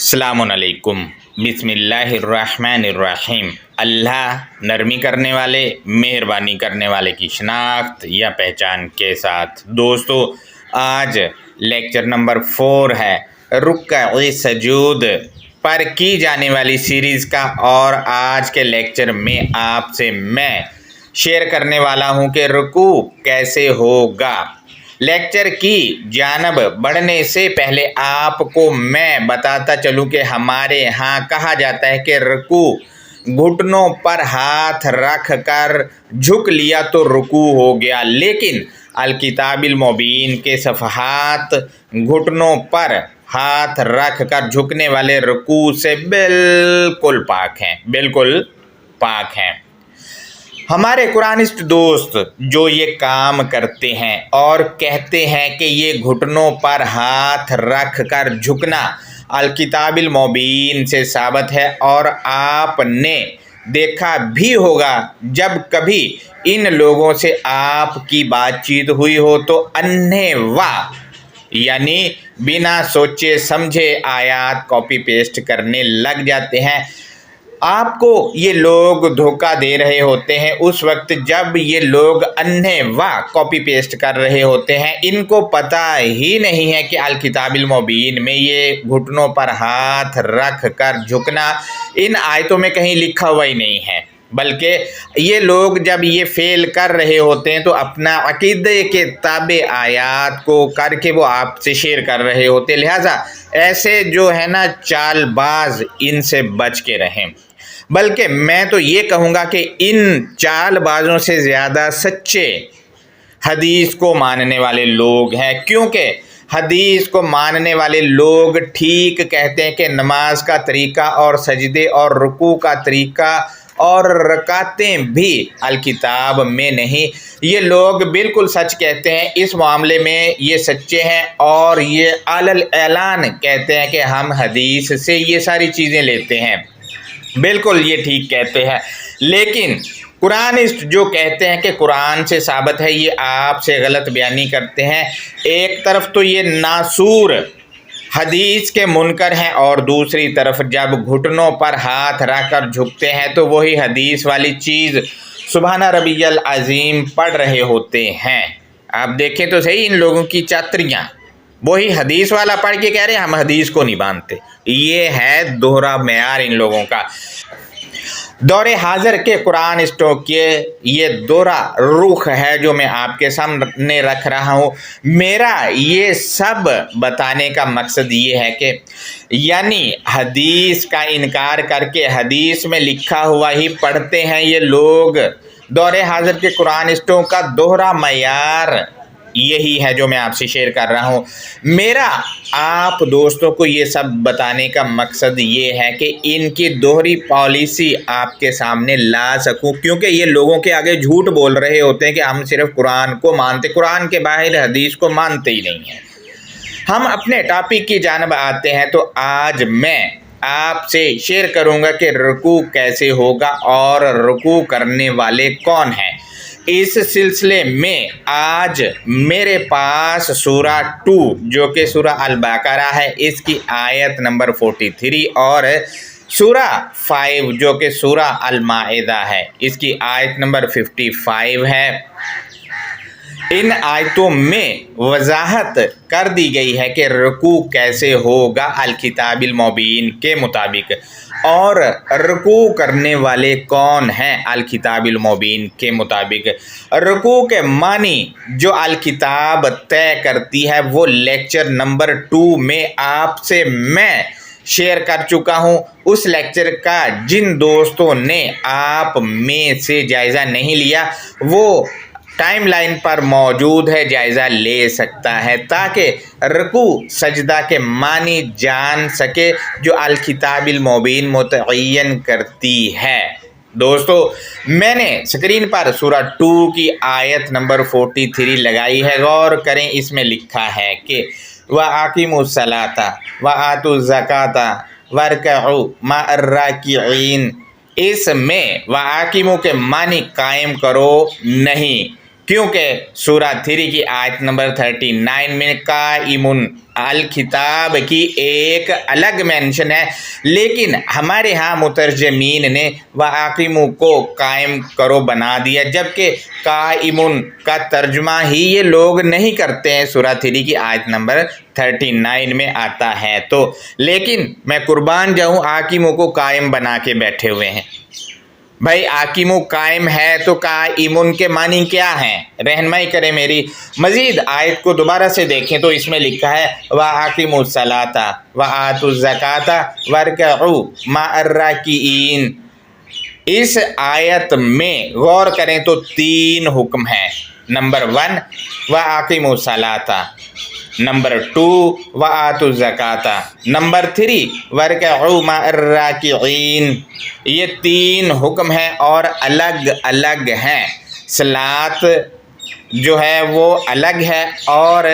अस्सलामुअलैकुम बिस्मिल्लाहिर्रहमानिर्रहीम। अल्लाह नरमी करने वाले, मेहरबानी करने वाले की शनाख्त या पहचान के साथ। दोस्तों, आज लेक्चर नंबर 4 है रुक्अ सजूद पर की जाने वाली सीरीज़ का, और आज के लेक्चर में आपसे मैं शेयर करने वाला हूं कि रुकू कैसे होगा। लेक्चर की जानब बढ़ने से पहले आपको मैं बताता चलूं कि हमारे यहाँ कहा जाता है कि रुकू घुटनों पर हाथ रख कर झुक लिया तो रुकू हो गया, लेकिन अल किताबिल मुबीन के सफ़हात घुटनों पर हाथ रख कर झुकने वाले रुकू से बिल्कुल पाक हैं, बिल्कुल पाक हैं। हमारे कुरानिस्ट दोस्त जो ये काम करते हैं और कहते हैं कि ये घुटनों पर हाथ रख कर झुकना अल किताबिल मुबीन से साबित है, और आपने देखा भी होगा जब कभी इन लोगों से आपकी बातचीत हुई हो तो अन्हे वाह यानी बिना सोचे समझे आयत कॉपी पेस्ट करने लग जाते हैं। आपको ये लोग धोखा दे रहे होते हैं उस वक्त जब ये लोग अन्हे वाह कॉपी पेस्ट कर रहे होते हैं। इनको पता ही नहीं है कि अल किताबिल मुबीन में ये घुटनों पर हाथ रख कर झुकना इन आयतों में कहीं लिखा हुआ ही नहीं है, बल्कि ये लोग जब ये फेल कर रहे होते हैं तो अपना अकीदे के ताबे आयात को करके वो आपसे शेयर कर रहे होते। लिहाजा ऐसे जो है ना चालबाज, इनसे बच के रहें। बल्कि मैं तो ये कहूँगा कि इन चालबाजों से ज़्यादा सच्चे हदीस को मानने वाले लोग हैं, क्योंकि हदीस को मानने वाले लोग ठीक कहते हैं कि नमाज का तरीका और सजदे और रुकू का तरीका और रकातें भी अल किताब में नहीं। ये लोग बिल्कुल सच कहते हैं, इस मामले में ये सच्चे हैं और ये अलल ऐलान कहते हैं कि हम हदीस से ये सारी चीज़ें लेते हैं। बिल्कुल ये ठीक कहते हैं, लेकिन कुरानिस्ट जो कहते हैं कि कुरान से साबित है, ये आपसे गलत बयानी करते हैं। एक तरफ तो ये नासूर हदीस के मुनकर हैं और दूसरी तरफ जब घुटनों पर हाथ रख कर झुकते हैं तो वही हदीस वाली चीज़ सुबहाना रबियल अज़ीम पढ़ रहे होते हैं। आप देखें तो सही इन लोगों की चातरियाँ, वही हदीस वाला पढ़ के कह रहे हैं हम हदीस को नहीं मानते। ये है दोहरा मेयार इन लोगों का। दौरे हाजिर के कुरानिस्टों के ये दोहरा रुख है जो मैं आपके सामने रख रहा हूँ। मेरा ये सब बताने का मकसद ये है कि यानी हदीस का इनकार करके हदीस में लिखा हुआ ही पढ़ते हैं ये लोग। दौरे हाजिर के कुरानिस्टों का दोहरा मेयार यही है जो मैं आपसे शेयर कर रहा हूँ। मेरा आप दोस्तों को ये सब बताने का मकसद ये है कि इनकी दोहरी पॉलिसी आपके सामने ला सकूँ, क्योंकि ये लोगों के आगे झूठ बोल रहे होते हैं कि हम सिर्फ कुरान को मानते, कुरान के बाहर हदीस को मानते ही नहीं हैं। हम अपने टॉपिक की जानब आते हैं, तो आज मैं आपसे शेयर करूँगा कि रुकू कैसे होगा और रुकू करने वाले कौन हैं। इस सिलसिले में आज मेरे पास सूरा 2 जो कि सूरा अल बकरा है, इसकी आयत नंबर 43 और सूरा 5 जो कि सूरा अल माइदा है, इसकी आयत नंबर 55 है। इन आयतों में वजाहत कर दी गई है कि रुकू कैसे होगा अल किताबिल मुबीन के मुताबिक, और रुकू करने वाले कौन हैं अल किताबिल मुबीन के मुताबिक। रुकू के मानी जो अल किताब तय करती है वो लेक्चर नंबर 2 में आपसे मैं शेयर कर चुका हूँ। उस लेक्चर का जिन दोस्तों ने आप में से जायज़ा नहीं लिया वो टाइमलाइन पर मौजूद है, जायज़ा ले सकता है, ताकि रुकू सजदा के मानी जान सके जो अल किताबिल मुबीन मुतय्यन करती है। दोस्तों, मैंने स्क्रीन पर सूरा 2 की आयत नंबर 43 लगाई है, गौर करें। इसमें लिखा है कि व आकिमुस सलाता व आतुज़ ज़काता वरकऊ मअर राकिईन। इसमें व आकिमु के मानी कायम करो नहीं, क्योंकि सूरा 3 की आयत नंबर 39 में काइमुन अल खिताब की एक अलग मेंशन है, लेकिन हमारे यहाँ मुतरजमीन ने वाकिमु को कायम करो बना दिया, जबकि काइमुन का तर्जुमा ही ये लोग नहीं करते हैं। सूरा 3 की आयत नंबर 39 में आता है। तो लेकिन मैं कुर्बान जाऊँ, आकिमु को कायम बना के बैठे हुए हैं। भाई आकिमु कायम है तो काइमुन के मानी क्या हैं, रहनुमाई करें मेरी। मजीद आयत को दोबारा से देखें तो इसमें लिखा है व आकिमु सलाता व आतु ज़काता वरकऊ माअर्राकीन। इस आयत में गौर करें तो 3 हुक्म हैं। नंबर 1 व आकिमु सलाता, नंबर 2 व आतु ज़काता, नंबर 3 वरकऊ माअर्राकीन। ये 3 हुक्म हैं और अलग अलग हैं। सलात जो है वो अलग है और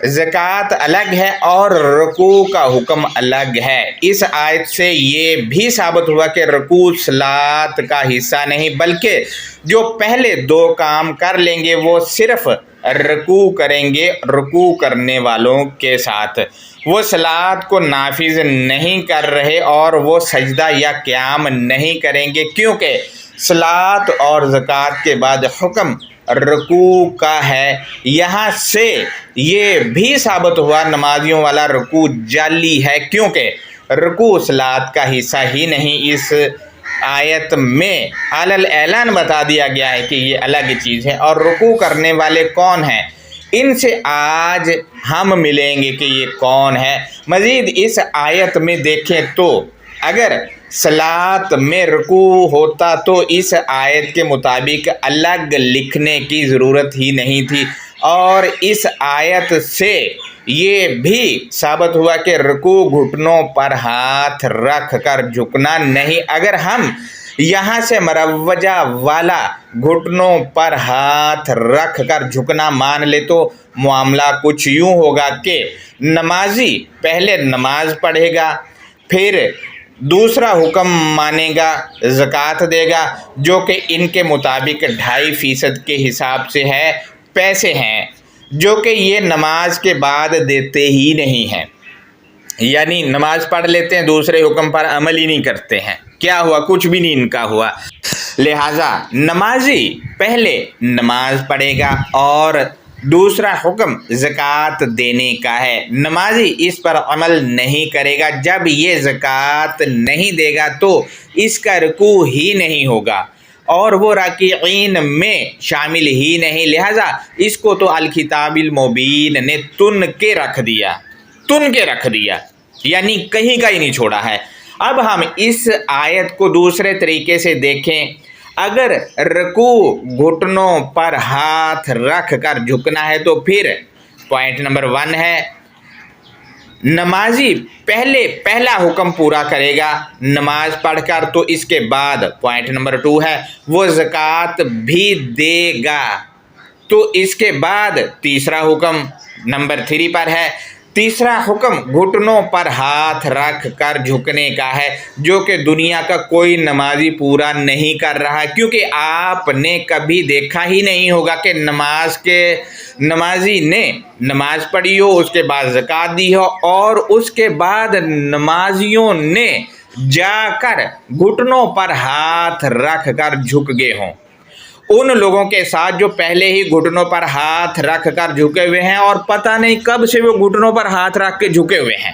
ज़कात अलग है और रुकू का हुक्म अलग है। इस आयत से ये भी साबित हुआ कि रुकू सलात का हिस्सा नहीं, बल्कि जो पहले 2 काम कर लेंगे वो सिर्फ रुकू करेंगे रुकू करने वालों के साथ। वो सलात को नाफिज नहीं कर रहे और वो सजदा या क़याम नहीं करेंगे, क्योंकि सलात और ज़कात के बाद हुक्म रुकू का है। यहाँ से ये भी साबित हुआ नमाजियों वाला रुकू जाली है, क्योंकि रुकू सलात का हिस्सा ही नहीं। इस आयत में अलल ऐलान बता दिया गया है कि ये अलग चीज़ है। और रुकू करने वाले कौन हैं, इनसे आज हम मिलेंगे कि ये कौन है। मज़ीद इस आयत में देखें तो अगर सलात में रुकू होता तो इस आयत के मुताबिक अलग लिखने की ज़रूरत ही नहीं थी। और इस आयत से ये भी साबित हुआ कि रुकू घुटनों पर हाथ रख कर झुकना नहीं। अगर हम यहाँ से मरवजा वाला घुटनों पर हाथ रख कर झुकना मान ले तो मामला कुछ यूँ होगा कि नमाजी पहले नमाज पढ़ेगा, फिर दूसरा हुक्म मानेगा, ज़कात देगा, जो कि इनके मुताबिक 2.5% के हिसाब से है, पैसे हैं जो कि ये नमाज के बाद देते ही नहीं हैं। यानी नमाज पढ़ लेते हैं, दूसरे हुक्म पर अमल ही नहीं करते हैं। क्या हुआ, कुछ भी नहीं इनका हुआ। लिहाजा नमाजी पहले नमाज पढ़ेगा और दूसरा हुक्म ज़कात देने का है। नमाजी इस पर अमल नहीं करेगा। जब ये ज़कात नहीं देगा तो इसका रुकू ही नहीं होगा और वो राकीईन में शामिल ही नहीं। लिहाजा इसको तो अल किताबिल मुबीन ने तुन के रख दिया, यानी कहीं का ही नहीं छोड़ा है। अब हम इस आयत को दूसरे तरीके से देखें। अगर रुकू घुटनों पर हाथ रख कर झुकना है तो फिर पॉइंट नंबर 1 है नमाजी पहला हुक्म पूरा करेगा नमाज पढ़कर, तो इसके बाद पॉइंट नंबर 2 है वो ज़कात भी देगा। तो इसके बाद तीसरा हुक्म नंबर 3 पर है। तीसरा हुक्म घुटनों पर हाथ रख कर झुकने का है, जो कि दुनिया का कोई नमाजी पूरा नहीं कर रहा, क्योंकि आपने कभी देखा ही नहीं होगा कि नमाजी ने नमाज पढ़ी हो, उसके बाद ज़कात दी हो और उसके बाद नमाजियों ने जाकर घुटनों पर हाथ रख कर झुक गए हों। उन लोगों के साथ जो पहले ही घुटनों पर हाथ रख कर झुके हुए हैं और पता नहीं कब से वो घुटनों पर हाथ रख के झुके हुए हैं।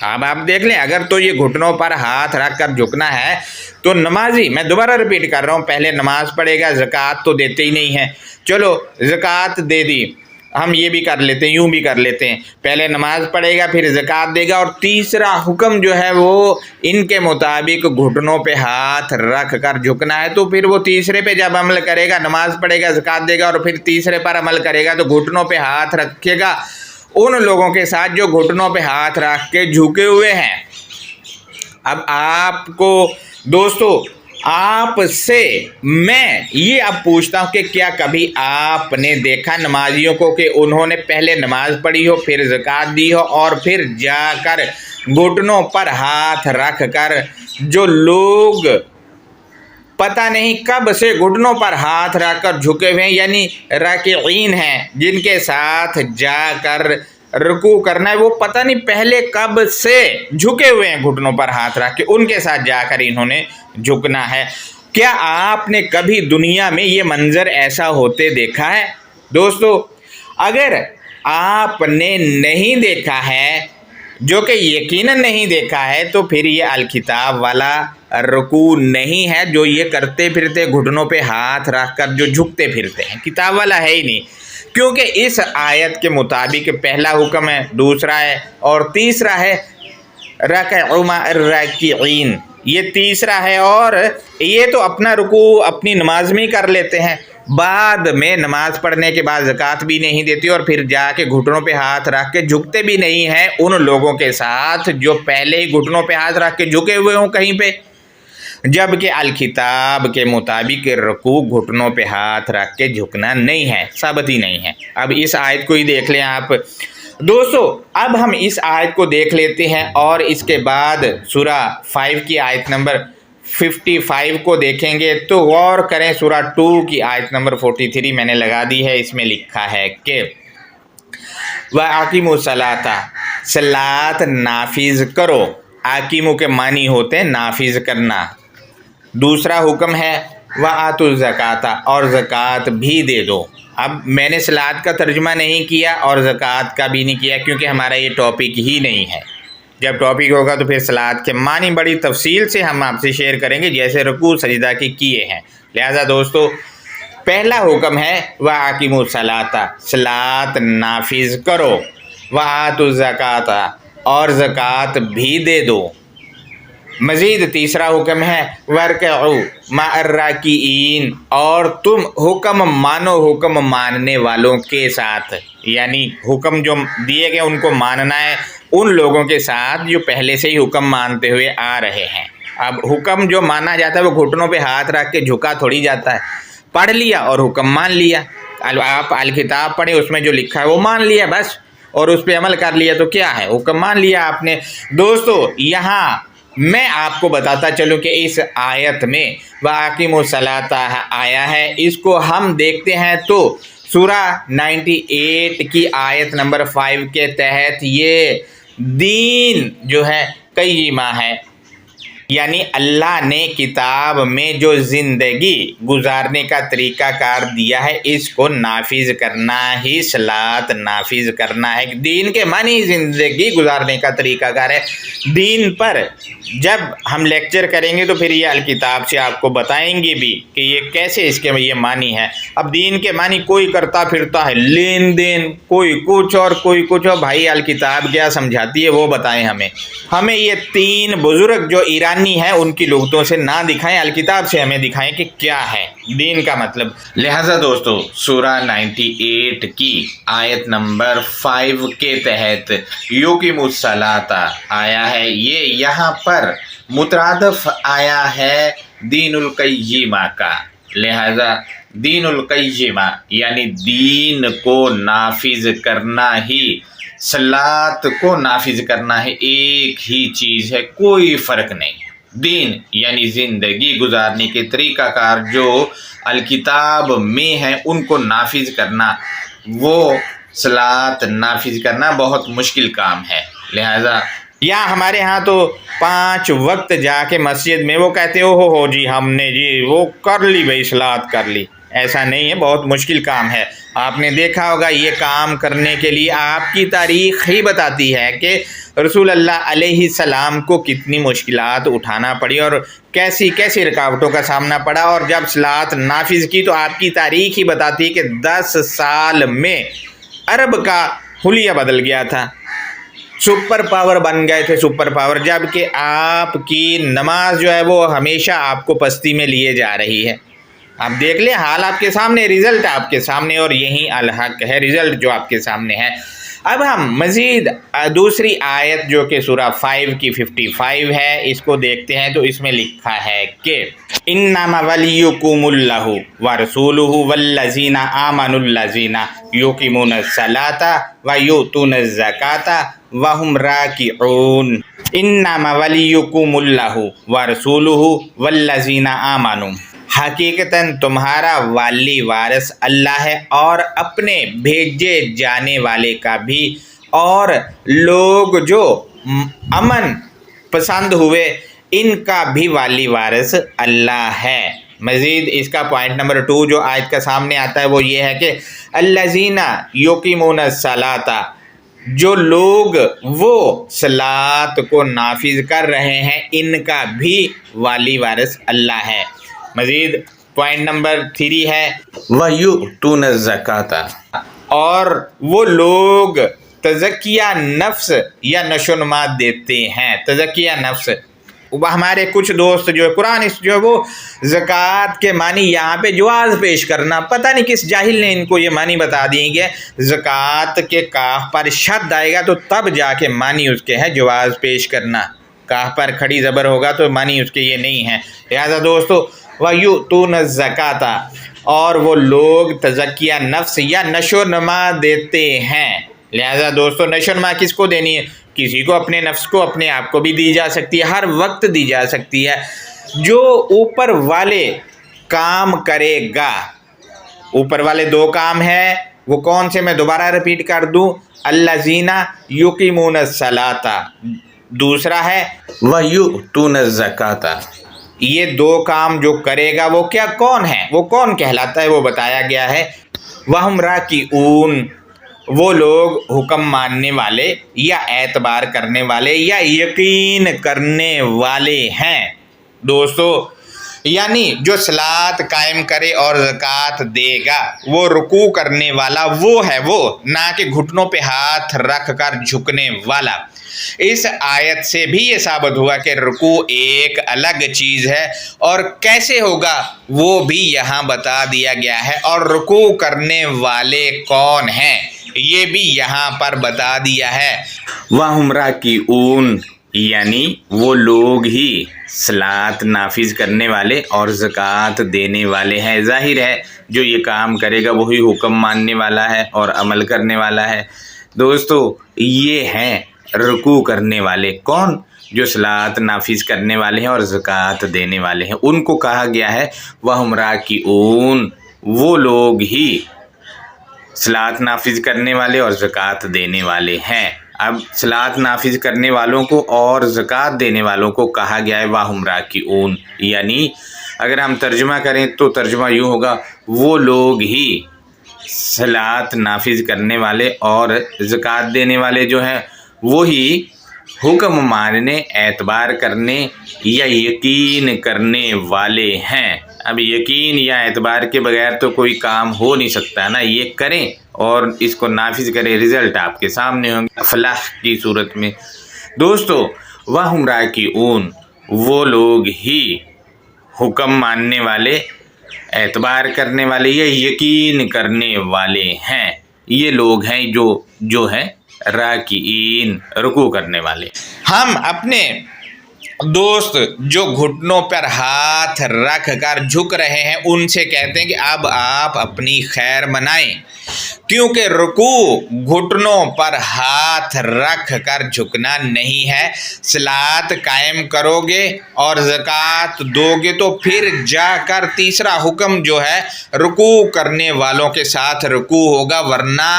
अब आप देख लें, अगर तो ये घुटनों पर हाथ रख कर झुकना है तो नमाजी, मैं दोबारा रिपीट कर रहा हूँ, पहले नमाज पढ़ेगा, ज़कात तो देते ही नहीं है। चलो ज़कात दे दी, हम ये भी कर लेते हैं, यूँ भी कर लेते हैं, पहले नमाज पढ़ेगा फिर ज़कात देगा और तीसरा हुक्म जो है वो इनके मुताबिक घुटनों पे हाथ रख कर झुकना है। तो फिर वो तीसरे पे जब अमल करेगा, नमाज पढ़ेगा, ज़कात देगा और फिर तीसरे पर अमल करेगा तो घुटनों पे हाथ रखेगा उन लोगों के साथ जो घुटनों पे हाथ रख के झुके हुए हैं। अब आपको दोस्तों, आपसे मैं ये अब पूछता हूँ कि क्या कभी आपने देखा नमाजियों को कि उन्होंने पहले नमाज पढ़ी हो, फिर ज़कात दी हो और फिर जाकर घुटनों पर हाथ रख कर जो लोग पता नहीं कब से घुटनों पर हाथ रखकर झुके हुए हैं, यानी राकिईन हैं, जिनके साथ जाकर रुकू करना है। वो पता नहीं पहले कब से झुके हुए हैं घुटनों पर हाथ रख के, उनके साथ जाकर इन्होंने झुकना है। क्या आपने कभी दुनिया में ये मंजर ऐसा होते देखा है? दोस्तों, अगर आपने नहीं देखा है, जो कि यकीनन नहीं देखा है, तो फिर ये अलकिताब वाला रुकू नहीं है जो ये करते फिरते घुटनों पे हाथ रख कर जो झुकते फिरते हैं, किताब वाला है ही नहीं। क्योंकि इस आयत के मुताबिक पहला हुक्म है, दूसरा है और तीसरा है रकअ मअर राकिईन, ये तीसरा है। और ये तो अपना रुकू अपनी नमाज में कर लेते हैं, बाद में नमाज पढ़ने के बाद ज़कात भी नहीं देती और फिर जाके घुटनों पे हाथ रख के झुकते भी नहीं हैं उन लोगों के साथ जो पहले ही घुटनों पे हाथ रख के झुके हुए हों कहीं पे। जबकि अलकिताब के मुताबिक रुकू घुटनों पे हाथ रख के झुकना नहीं है, साबित ही नहीं है। अब इस आयत को ही देख लें आप दोस्तों। अब हम इस आयत को देख लेते हैं और इसके बाद सूरा 5 की आयत नंबर 55 को देखेंगे। तो गौर करें, सूरा 2 की आयत नंबर 43 मैंने लगा दी है। इसमें लिखा है कि व आकिमु सलाता, सलात नाफिज करो। आकिमु के मानी होते हैं नाफिज करना। दूसरा हुक्म है व आतु ज़काता, और ज़कात भी दे दो। अब मैंने सलात का तर्जुमा नहीं किया और ज़कात का भी नहीं किया क्योंकि हमारा ये टॉपिक ही नहीं है। जब टॉपिक होगा तो फिर सलात के मानी बड़ी तफसील से हम आपसे शेयर करेंगे, जैसे रुकू सजदा के किए हैं। लिहाजा दोस्तों, पहला हुक्म है व आकिमु सलाता, सलात नाफिज करो, व आतु ज़काता, और ज़कात भी दे दो। मज़ीद तीसरा हुक्म है वर्कऊ मअर राकिईन, और तुम हुक्म मानो हुक्म मानने वालों के साथ, यानी हुक्म जो दिए गए उनको मानना है उन लोगों के साथ जो पहले से ही हुक्म मानते हुए आ रहे हैं। अब हुक्म जो माना जाता है वो घुटनों पे हाथ रख के झुका थोड़ी जाता है। पढ़ लिया और हुक्म मान लिया, आप अलकिताब पढ़े, उसमें जो लिखा है वो मान लिया बस, और उस पर अमल कर लिया तो क्या है, हुक्म मान लिया आपने। दोस्तों, यहाँ मैं आपको बताता चलूँ कि इस आयत में वाकिमु सलाता आया है, इसको हम देखते हैं तो सूरा 98 की आयत नंबर 5 के तहत ये दीन जो है क़य्यिमा है, यानी अल्लाह ने किताब में जो ज़िंदगी गुजारने का तरीक़ाकार दिया है इसको नाफिज करना ही सलात नाफिज करना है। दीन के मानी ज़िंदगी गुजारने का तरीक़ाकार है। दीन पर जब हम लेक्चर करेंगे तो फिर ये अलकिताब से आपको बताएंगे भी कि ये कैसे इसके ये मानी है। अब दीन के मानी कोई करता फिरता है लेन देन, कोई कुछ और कोई कुछ, और भाई अलकिताब क्या समझाती है वो बताएं हमें। हमें ये तीन बुजुर्ग जो ईरानी हैं उनकी लुग़तों से ना दिखाएं, अलकिताब से हमें दिखाएं कि क्या है दीन का मतलब। लिहाजा दोस्तों, सूरा 98 की आयत नंबर 5 के तहत युकीमुस सलाता आया है, ये यहाँ पर मुतरादफ आया है दीनुल क़य्यिमा का। लिहाजा दीनुल क़य्यिमा यानी दीन को नाफिज करना ही, सलात को नाफिज करना है, एक ही चीज़ है, कोई फ़र्क नहीं। दीन यानी ज़िंदगी गुजारने के तरीक़ाकार जो अलकिताब में है उनको नाफिज करना, वो सलात नाफिज करना बहुत मुश्किल काम है। लिहाजा या हमारे यहाँ तो 5 वक्त जाके मस्जिद में वो कहते हो जी हमने जी वो कर ली भाई, सलात कर ली। ऐसा नहीं है, बहुत मुश्किल काम है। आपने देखा होगा ये काम करने के लिए आपकी तारीख़ ही बताती है कि रसूल अल्लाह अलैहिस्सलाम को कितनी मुश्किलात उठाना पड़ी और कैसी कैसी रुकावटों का सामना पड़ा, और जब सलात नाफिज की तो आपकी तारीख़ ही बताती है कि 10 साल में अरब का हुलिया बदल गया था, सुपर पावर बन गए थे, सुपर पावर। जबकि आपकी नमाज जो है वो हमेशा आपको पस्ती में लिए जा रही है। आप देख लें, हाल आपके सामने, रिज़ल्ट आपके सामने, और यही अलहक है रिज़ल्ट जो आपके सामने है। अब हम मज़ीद दूसरी आयत जो कि सूरा 5 की 55 है इसको देखते हैं। तो इसमें लिखा है कि इन्नमा वलियुकुमुल्लाहु व रसूलुहु वल्लज़ीना आमनुल्लज़ीना युकीमुनस सलाता व युतूनज़ ज़काता व हुम राकिऊन। इन्नमा वलियुकुमुल्लाहु व रसूलुहु वल्लज़ीना आमनु, हकीकतन तुम्हारा वाली वारिस अल्लाह है और अपने भेजे जाने वाले का भी, और लोग जो अमन पसंद हुए इनका भी वाली वारिस अल्लाह है। मज़ीद इसका पॉइंट नंबर 2 जो आयत का सामने आता है वो ये है कि अल्लज़ीना युकीमून सलाता, जो लोग वो सलात को नाफिज कर रहे हैं इनका भी वाली वारिस अल्लाह है। मज़ीद पॉइंट नंबर 3 है वयुतून ज़काता, और वो लोग तज़किया नफ्स या नशोनुमा देते हैं। तज़किया नफ्स, हमारे कुछ दोस्त जो है कुरान जो है वो ज़कात के मानी यहाँ पे जवाज़ पेश करना, पता नहीं किस जाहिल ने इनको ये मानी बता दिए कि ज़कात के काफ पर शद आएगा तो तब जाके मानी उसके है जवाज़ पेश करना, काफ पर खड़ी ज़बर होगा तो मानी उसके ये नहीं है। लिहाजा दोस्तों वयुतून ज़काता, और वो लोग तज़किया नफ्स या नशोनुमा देते हैं। लिहाजा दोस्तों नशोनुमा किसको देनी है? किसी को अपने नफ्स को, अपने आप को भी दी जा सकती है, हर वक्त दी जा सकती है। जो ऊपर वाले काम करेगा, ऊपर वाले 2 काम हैं, वो कौन से मैं दोबारा रिपीट कर दूं? अल्लज़ीना युकीमून सलाता, दूसरा है वयुतून ज़काता। ये 2 काम जो करेगा वो क्या कौन है, वो कौन कहलाता है? वो बताया गया है वहुम राकिऊन, वो लोग हुक्म मानने वाले या एतबार करने वाले या यकीन करने वाले हैं। दोस्तों यानी जो सलात कायम करे और ज़कात देगा वो रुकू करने वाला वो है, वो ना कि घुटनों पे हाथ रख कर झुकने वाला। इस आयत से भी ये साबित हुआ कि रुकू एक अलग चीज़ है और कैसे होगा वो भी यहाँ बता दिया गया है, और रुकू करने वाले कौन हैं ये भी यहाँ पर बता दिया है। वहुम राकिऊन, यानी वो लोग ही सलात नाफिज करने वाले और ज़कात देने वाले हैं। ज़ाहिर है जो ये काम करेगा वही हुक्म मानने वाला है और अमल करने वाला है। दोस्तों ये हैं रुकू करने वाले, कौन? जो सलात नाफिज करने वाले हैं और ज़कात देने वाले हैं, उनको कहा गया है वहुम राकिऊन, वो लोग ही सलात नाफिज करने वाले और ज़कात देने वाले हैं। अब सलात नाफिज करने वालों को और ज़कात देने वालों को कहा गया है वहुम राकिऊन, यानी अगर हम तर्जुमा करें तो तर्जुमा यूँ होगा वो लोग ही सलात नाफिज करने वाले और ज़कात देने वाले जो हैं वही हुक्म मानने, एतबार करने या यकीन करने वाले हैं। अब यकीन या एतबार के बगैर तो कोई काम हो नहीं सकता ना, ये करें और इसको नाफिज करें, रिज़ल्ट आपके सामने होंगे फलाह की सूरत में। दोस्तों वहुम राकिऊन, वो लोग ही हुक्म मानने वाले, एतबार करने वाले या यकीन करने वाले हैं। ये लोग हैं जो हैं राकीन, रुकू करने वाले। हम अपने दोस्त जो घुटनों पर हाथ रख कर झुक रहे हैं उनसे कहते हैं कि अब आप अपनी खैर मनाएं, क्योंकि रुकू घुटनों पर हाथ रख कर झुकना नहीं है। सलात कायम करोगे और ज़कात दोगे तो फिर जाकर तीसरा हुक्म जो है रुकू करने वालों के साथ रुकू होगा, वरना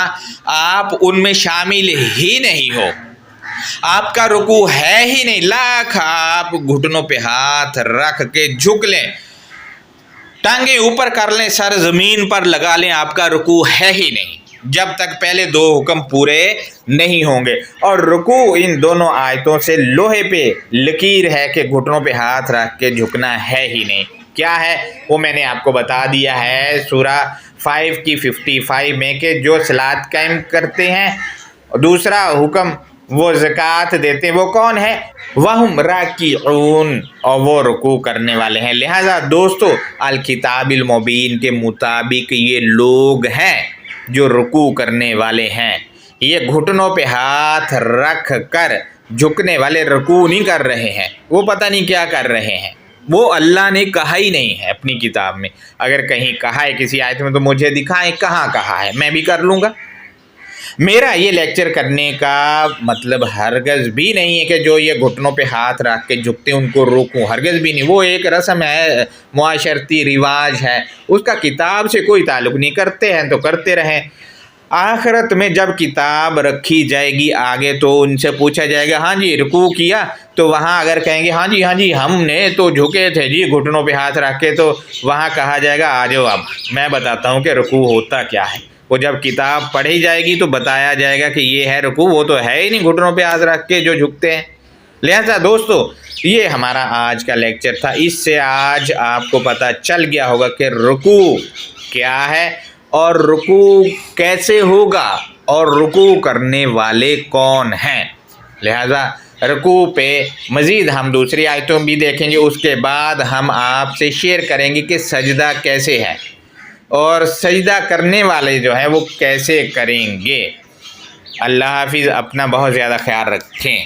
आप उनमें शामिल ही नहीं हो, आपका रुकू है ही नहीं। लाख आप घुटनों पे हाथ रख के झुक लें, टांगे ऊपर कर लें, सर ज़मीन पर लगा लें, आपका रुकू है ही नहीं जब तक पहले 2 हुक्म पूरे नहीं होंगे। और रुकू इन दोनों आयतों से लोहे पे लकीर है कि घुटनों पे हाथ रख के झुकना है ही नहीं। क्या है वो मैंने आपको बता दिया है सूरा 5 की 55 में कि जो सलात कायम करते हैं, दूसरा हुक्म वो ज़कात देते हैं, वो कौन है? वहुम राकिऊन, और वो रुकू करने वाले हैं। लिहाजा दोस्तों अल किताबिल मुबीन के मुताबिक ये लोग हैं जो रुकू करने वाले हैं। ये घुटनों पे हाथ रख कर झुकने वाले रुकू नहीं कर रहे हैं, वो पता नहीं क्या कर रहे हैं, वो अल्लाह ने कहा ही नहीं है अपनी किताब में। अगर कहीं कहा है किसी आयत में तो मुझे दिखाएं कहाँ कहा है, मैं भी कर लूँगा। میرا یہ لیکچر کرنے کا مطلب ہرگز بھی نہیں ہے کہ جو یہ گھٹنوں پہ ہاتھ رکھ کے جھکتے ہیں ان کو روکوں، ہرگز بھی نہیں، وہ ایک رسم ہے، معاشرتی رواج ہے، اس کا کتاب سے کوئی تعلق نہیں، کرتے ہیں تو کرتے رہیں۔ آخرت میں جب کتاب رکھی جائے گی آگے تو ان سے پوچھا جائے گا ہاں جی رکوع کیا، تو وہاں اگر کہیں گے ہاں جی ہم نے تو جھکے تھے جی گھٹنوں پہ ہاتھ رکھ کے، تو وہاں کہا جائے گا آ جاؤ اب میں بتاتا ہوں کہ رکوع ہوتا کیا ہے۔ وہ جب کتاب پڑھی جائے گی تو بتایا جائے گا کہ یہ ہے رکوع، وہ تو ہے ہی نہیں گھٹنوں پہ ہاتھ رکھ کے جو جھکتے ہیں۔ لہذا دوستو یہ ہمارا آج کا لیکچر تھا، اس سے آج آپ کو پتہ چل گیا ہوگا کہ رکوع کیا ہے اور رکوع کیسے ہوگا اور رکوع کرنے والے کون ہیں۔ لہذا رکوع پہ مزید ہم دوسری آیتوں بھی دیکھیں گے، اس کے بعد ہم آپ سے شیئر کریں گے کہ سجدہ کیسے ہے اور سجدہ کرنے والے جو ہیں وہ کیسے کریں گے۔ اللہ حافظ، اپنا بہت زیادہ خیال رکھیں۔